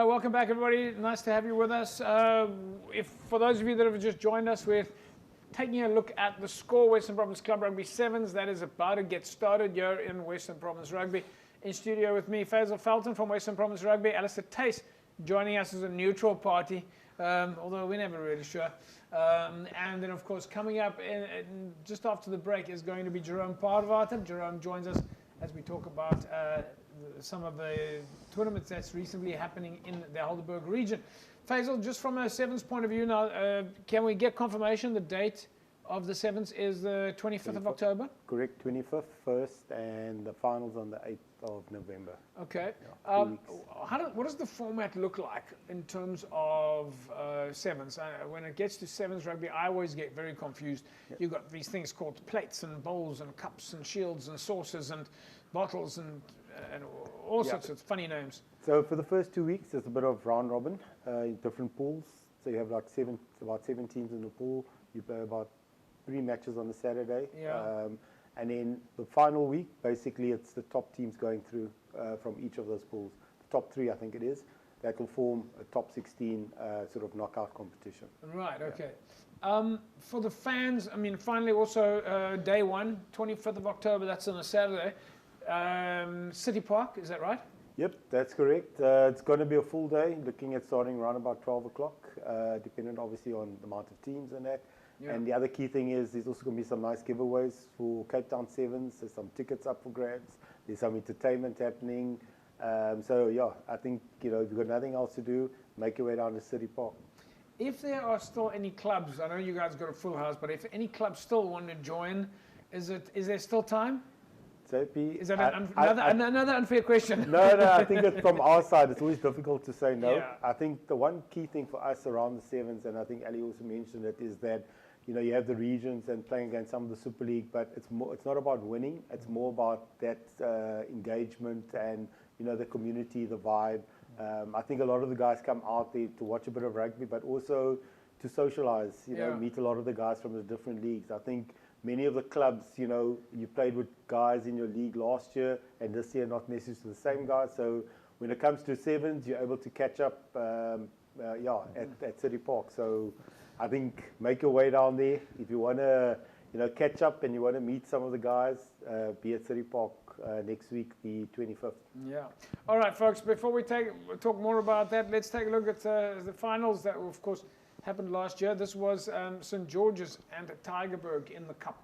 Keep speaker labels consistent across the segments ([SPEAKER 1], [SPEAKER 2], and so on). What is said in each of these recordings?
[SPEAKER 1] Welcome back, everybody. Nice to have you with us. For those of you that have just joined us, we're taking a look at the Score Western Province Club Rugby Sevens. That is about to get started here in Western Province Rugby. In studio with me, Faisal Felton from Western Province Rugby, Alistair Tace joining us as a neutral party, although we're never really sure. And then, of course, coming up just after the break is going to be Jerome Paardewater. Jerome joins us as we talk about some of the tournaments that's recently happening in the Tygerberg region. Faisal, just from a Sevens point of view now, can we get confirmation the date of the Sevens is the 25th of October?
[SPEAKER 2] Correct, 25th first, and the finals on the 8th of November.
[SPEAKER 1] Okay.
[SPEAKER 2] Yeah,
[SPEAKER 1] what does the format look like in terms of Sevens? When it gets to Sevens rugby, I always get very confused. Yep. You've got these things called plates and bowls and cups and shields and saucers and bottles and all sorts of funny names.
[SPEAKER 2] So for the first 2 weeks, there's a bit of round robin in different pools. So you have about seven teams in the pool. You play about 3 matches on the Saturday.
[SPEAKER 1] Yeah.
[SPEAKER 2] And then the final week, basically, it's the top teams going through from each of those pools. The top 3, I think it is, that will form a top 16 sort of knockout competition.
[SPEAKER 1] Right, okay. Yeah. For the fans, I mean, finally also day 1, 25th of October, that's on a Saturday. City Park, is that right?
[SPEAKER 2] Yep, that's correct. It's going to be a full day, looking at starting around about 12 o'clock, depending obviously on the amount of teams and that. Yeah. And the other key thing is there's also going to be some nice giveaways for Cape Town Sevens. There's some tickets up for grabs. There's some entertainment happening. So yeah, I think, if you've got nothing else to do, make your way down to City Park.
[SPEAKER 1] If there are still any clubs, I know you guys got a full house, but if any clubs still want to join, is there still time? Is that another unfair question?
[SPEAKER 2] No, I think it's from our side, it's always difficult to say no.
[SPEAKER 1] Yeah.
[SPEAKER 2] I think the one key thing for us around the Sevens, and I think Ali also mentioned it, is that you have the regions and playing against some of the Super League, but it's not about winning. It's more about that engagement and the community, the vibe. I think a lot of the guys come out there to watch a bit of rugby, but also to socialize. Meet a lot of the guys from the different leagues. I think many of the clubs, you played with guys in your league last year, and this year not necessarily the same guys. So when it comes to Sevens, you're able to catch up, at City Park. So I think make your way down there if you want to, catch up and you want to meet some of the guys. Be at City Park next week, the 25th.
[SPEAKER 1] Yeah. All right, folks. Before we talk more about that, let's take a look at the finals that, of course, happened last year. This was St. George's and Tygerberg in the Cup.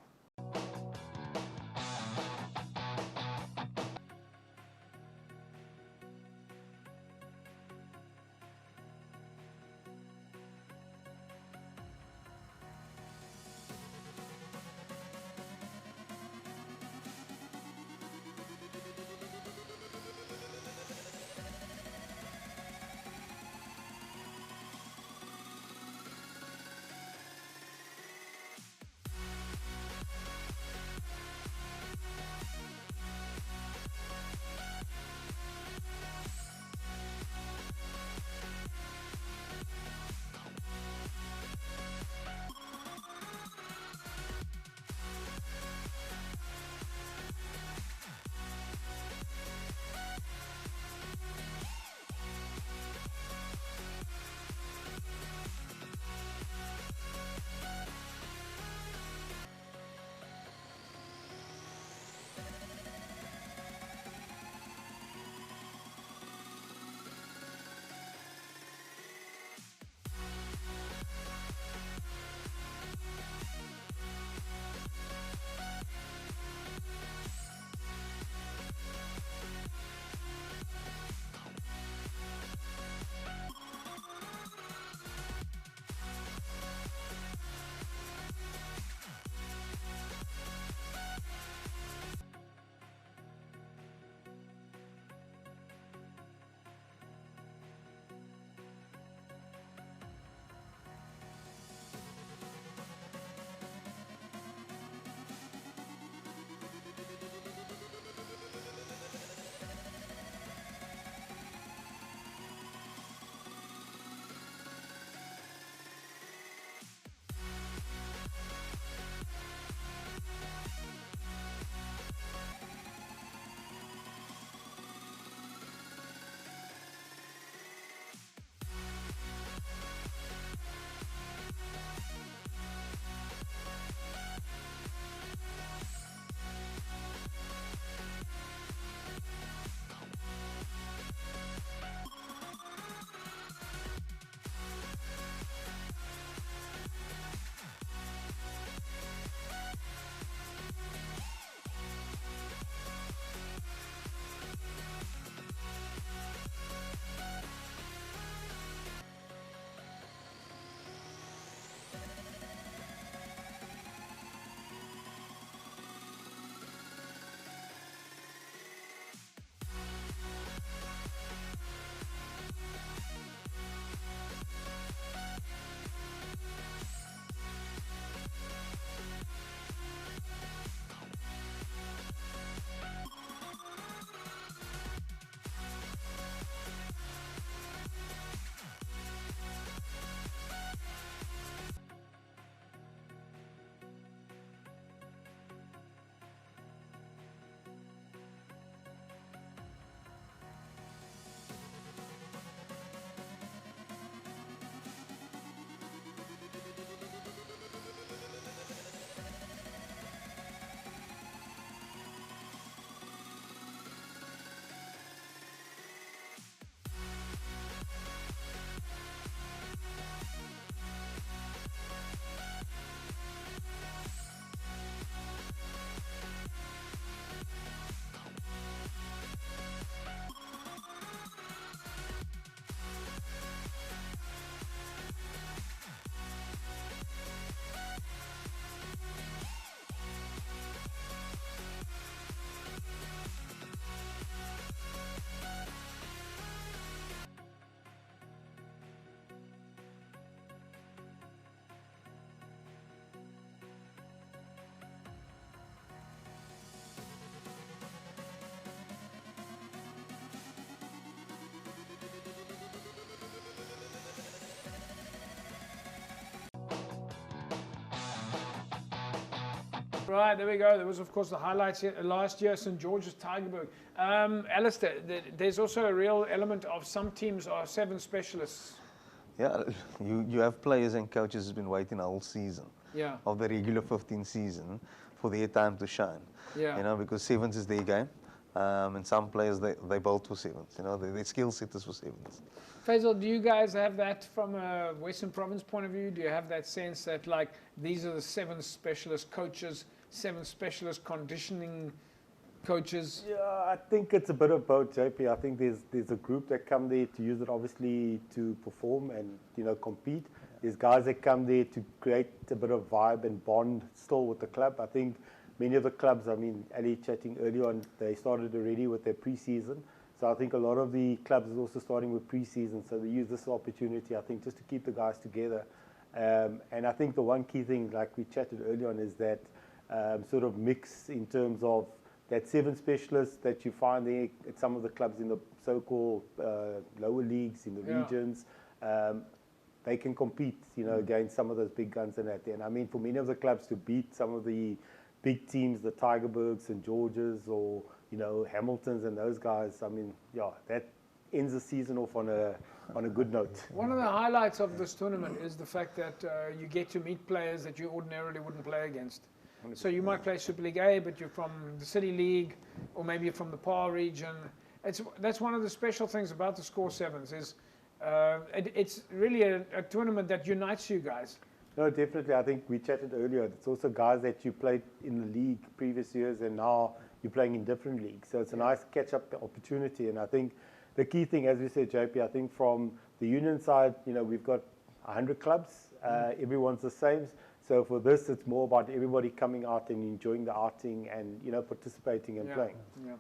[SPEAKER 1] Right, there we go. There was, of course, the highlights here, last year, St. George's Tygerberg. Alistair, there's also a real element of some teams are 7 specialists.
[SPEAKER 3] Yeah, you have players and coaches who've been waiting a whole season of the regular 15 season for their time to shine.
[SPEAKER 1] Yeah.
[SPEAKER 3] You know, because 7s is their game. And some players, they built for 7s. You know, their skill set is for 7s.
[SPEAKER 1] Faisal, do you guys have that from a Western Province point of view? Do you have that sense that, like, these are the 7 specialist coaches, 7 specialist conditioning coaches?
[SPEAKER 2] Yeah, I think it's a bit of both, JP. I think there's a group that come there to use it, obviously, to perform and, you know, compete. There's guys that come there to create a bit of vibe and bond still with the club. I think many of the clubs, I mean, Ali chatting earlier on, they started already with their pre-season. So I think a lot of the clubs is also starting with pre-season. So they use this opportunity, I think, just to keep the guys together. And I think the one key thing, like we chatted earlier on, is that sort of mix in terms of that 7 specialists that you find there at some of the clubs in the so-called lower leagues, in the regions. They can compete, you know, against some of those big guns and that. And I mean, for many of the clubs to beat some of the big teams, the Tygerbergs and Georges, or, you know, Hamiltons and those guys, I mean, yeah, that ends the season off on a good note.
[SPEAKER 1] One of the highlights of this tournament is the fact that you get to meet players that you ordinarily wouldn't play against. So you might play Super League A, but you're from the City League, or maybe you're from the PAR region. That's one of the special things about the Score7s is it's really a tournament that unites you guys.
[SPEAKER 2] No, definitely. I think we chatted earlier. It's also guys that you played in the league previous years, and now you're playing in different leagues. So it's a nice catch-up opportunity. And I think the key thing, as we said, JP, I think from the union side, you know, we've got 100 clubs. Everyone's the same. So for this, it's more about everybody coming out and enjoying the outing and, you know, participating and playing.
[SPEAKER 1] Yeah.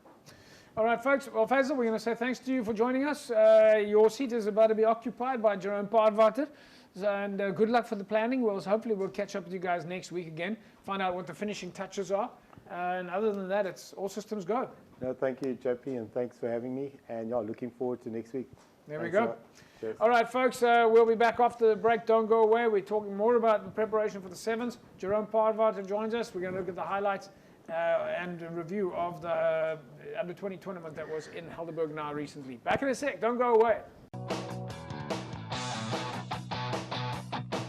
[SPEAKER 1] All right, folks. Well, Faisal, we're going to say thanks to you for joining us. Your seat is about to be occupied by Jerome Paardwater. And good luck for the planning. Hopefully we'll catch up with you guys next week again, find out what the finishing touches are. And other than that, it's all systems go.
[SPEAKER 2] No, thank you, JP, and thanks for having me. And yeah, looking forward to next week.
[SPEAKER 1] There we go. All right, folks, we'll be back after the break. Don't go away. We're talking more about the preparation for the 7s. Jerome Paardwater joins us. We're going to look at the highlights and a review of the under-20 tournament that was in Helderberg now recently. Back in a sec. Don't go away.